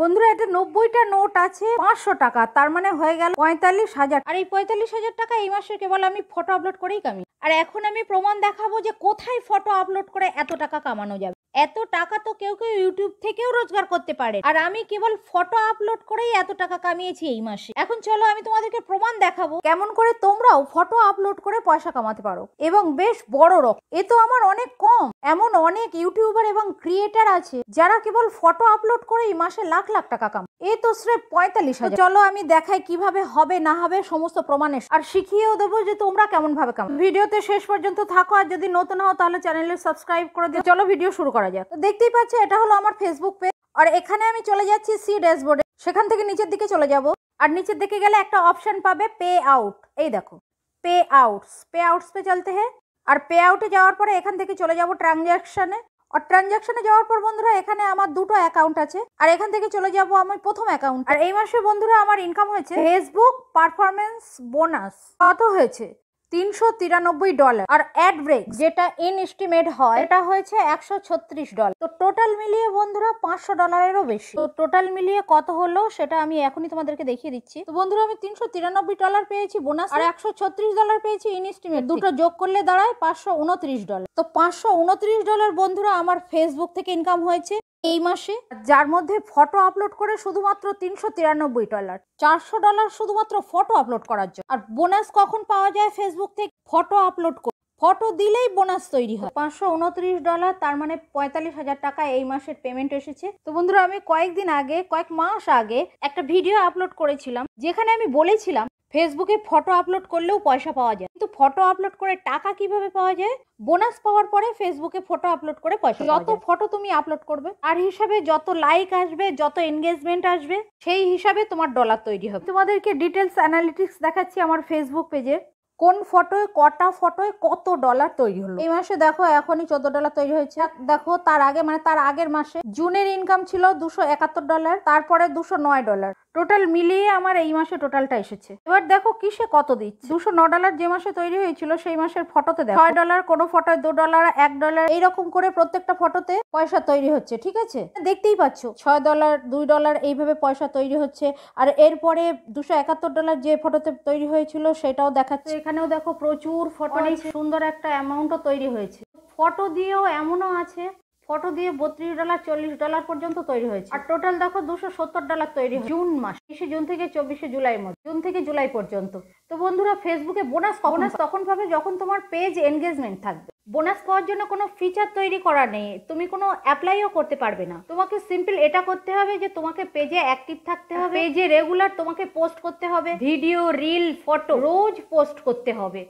বন্ধুরা এটা 90টা নোট আছে 500 টাকা, তার মানে হয়ে গেল 45,000। আর এই 45,000 টাকা এই মাসে কেবল আমি ফটো আপলোড করেই কামি। আর এখন আমি প্রমাণ দেখাবো যে কোথায় ফটো আপলোড করে এত টাকা কামানো যাবে। এত টাকা তো কেউ কেউ ইউটিউব থেকেও রোজগার করতে পারে, আর আমি কেবল ফটো আপলোড করেই এত টাকা কামিয়েছি এই মাসে। এখন চলো আমি তোমাদেরকে প্রমাণ দেখাবো কেমন করে তোমরাও ফটো আপলোড করে পয়সা কামাতে পারো, এবং বেশ বড় রকম। এ তো আমার অনেক কম, এমন অনেক ইউটিউবার এবং ক্রিয়েটার আছে যারা কেবল ফটো আপলোড করেই মাসে লাখ লাখ টাকা কামায়। এ তো স্রেফ 45,000। চলো আমি দেখাই কিভাবে হবে না হবে সমস্ত প্রমাণের, আর শিখিয়েও দেবো যে তোমরা কেমন ভাবে কামাও। ভিডিওতে শেষ পর্যন্ত থাকো, আর যদি নতুন হও তাহলে চ্যানেলে সাবস্ক্রাইব করে দিও। চলো ভিডিও শুরু করা যাক। তো দেখতেই পাচ্ছ এটা হলো আমার ফেসবুক পেজ, আর এখানে আমি চলে যাচ্ছি সি ড্যাশবোর্ডে। সেখান থেকে নিচের দিকে চলে যাব, আর নিচের দিকে গেলে একটা অপশন পাবে পে আউট। এই দেখো पे आउट्स पे चलते हैं। और पे आउटे যাওয়ার পরে এখান থেকে চলে যাব ট্রানজাকশনে। আর ট্রানজাকশনে যাওয়ার পর বন্ধুরা এখানে আমার দুটো অ্যাকাউন্ট আছে, আর এখান থেকে চলে যাব আমার প্রথম অ্যাকাউন্ট। আর এই মাসে বন্ধুরা আমার ইনকাম হয়েছে ফেসবুক পারফরমেন্স বোনাস কত হয়েছে $393। আর অ্যাড ব্রেক যেটা ইনএস্টিমেট হয় এটা হয়েছে $136। তো টোটাল মিলিয়ে বন্ধুরা $500-এরও বেশি। তো টোটাল মিলিয়ে কত হলো সেটা আমি এখনই তোমাদেরকে দেখিয়ে দিচ্ছি। তো বন্ধুরা আমি $393 পেয়েছি বোনাস, আর $136 পেয়েছি ইনএস্টিমেট। দুটো যোগ করলে দাঁড়ায় $529। তো $529 বন্ধুরা আমার ফেসবুক থেকে ইনকাম হয়েছে এই মাসে, যার মধ্যে ফটো আপলোড করে শুধুমাত্র $393। $400 শুধুমাত্র ফটো আপলোড করার জন্য। আর বোনাস কখন পাওয়া যায় ফেসবুক থেকে? ফটো আপলোড করে, ফটো দিলেই বোনাস তৈরি হয়। $529, তার মানে 45,000 টাকা এই মাসের পেমেন্ট এসেছে। তো বন্ধুরা আমি কয়েক মাস আগে একটা ভিডিও আপলোড করেছিলাম, যেখানে আমি বলেছিলাম ফেসবুকে ফটো আপলোড করলেও পয়সা পাওয়া যায়, কিন্তু ফটো আপলোড করে টাকা কিভাবে পাওয়া যায়? বোনাস পাওয়ার পরে ফেসবুকে ফটো আপলোড করে পয়সা। যত ফটো তুমি আপলোড করবে আর হিসাবে যত লাইক আসবে, যত এনগেজমেন্ট আসবে, সেই হিসাবে তোমার ডলার তৈরি হবে। তোমাদেরকে ডিটেলস অ্যানালিটিক্স দেখাচ্ছি আমার ফেসবুক পেজে, কোন ফটোয় কটা ফটোয় কত ডলার তৈরি হলো। এই মাসে দেখো এখনই $14 তৈরি হয়েছে। দেখো তার আগে মানে তার আগের মাসে জুনের ইনকাম ছিল $271, তারপরে $209। টোটাল মিলিয়ে আমার এই মাসে টোটালটা এসেছে। এবার দেখো কিসে কত দিচ্ছে। $209 যে মাসে তৈরি হয়েছিল সেই মাসের ফটোতে দেখো $6, কোনো ফটোয় $2, $1 এইরকম করে প্রত্যেকটা ফটোতে পয়সা তৈরি হচ্ছে। ঠিক আছে, দেখতেই পাচ্ছ $6, $2 এইভাবে পয়সা তৈরি হচ্ছে। আর এরপরে $271 যে ফটোতে তৈরি হয়েছিল সেটাও দেখাচ্ছে। এখানেও দেখো প্রচুর ফটো, অনেক সুন্দর একটা অ্যামাউন্টও তৈরি হয়েছে। ফটো দিয়েও এমনও আছে ফটো দিয়ে $32, $40 পর্যন্ত তৈরি হয়েছে। আর টোটাল দেখো $270 তৈরি হয় জুন মাস, 30 জুন থেকে 24 জুলাইয়ের মধ্যে, জুন থেকে জুলাই পর্যন্ত। তো বন্ধুরা ফেসবুকে বোনাস তখন পাবে যখন তোমার পেজ এনগেজমেন্ট থাকবে। বোনাস পাওয়ার জন্য কোনো ফিচার তৈরি করা নেই, তুমি কোনো অ্যাপ্লাইও করতে পারবে না। তোমাকে সিম্পল এটা করতে হবে যে তোমাকে পেজে অ্যাক্টিভ থাকতে হবে, পেজে রেগুলার তোমাকে পোস্ট করতে হবে, ভিডিও, রিল, ফটো রোজ পোস্ট করতে হবে।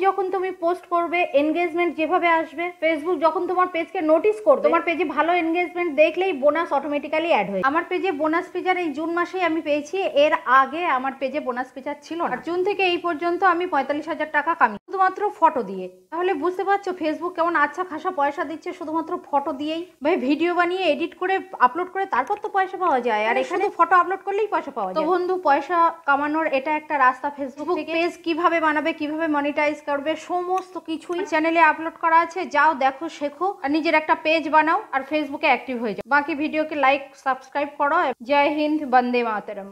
যখন তুমি পোস্ট করবে এনগেজমেন্ট যেভাবে আসবে, ফেসবুক যখন তোমার পেজকে নোটিস করবে, তোমার পেজে ভালো এনগেজমেন্ট দেখলেই বোনাস অটোমেটিক্যালি অ্যাড হয়। আমার পেজে বোনাস ফিচার এই জুন মাসেই আমি পেয়েছি, এর আগে আমার পেজে বোনাস ফিচার ছিল না। আর জুন থেকে এই পর্যন্ত আমি 45,000 টাকা কামিয়ে শুধুমাত্র ফটো দিয়ে। তাহলে বুঝতে পারছো ফেসবুক কেমন আচ্ছা খাসা পয়সা দিচ্ছে শুধুমাত্র ফটো দিয়েই। ভাই ভিডিও বানিয়ে এডিট করে আপলোড করে তারপর তো পয়সা পাওয়া যায়, আর এখানে ফটো আপলোড করলেই পয়সা পাওয়া যায়। তো বন্ধু পয়সা কামানোর এটা একটা রাস্তা। ফেসবুক থেকে পেজ কিভাবে বানাবে, কিভাবে মনিটাইজ করবে, সমস্ত কিছুই চ্যানেলে আপলোড করা আছে। যাও দেখো, শেখো, আর নিজের একটা পেজ বানাও আর ফেসবুকে অ্যাক্টিভ হয়ে যাও। বাকি ভিডিওকে লাইক সাবস্ক্রাইব করো। জয় হিন্দ, বন্দে মাতরম।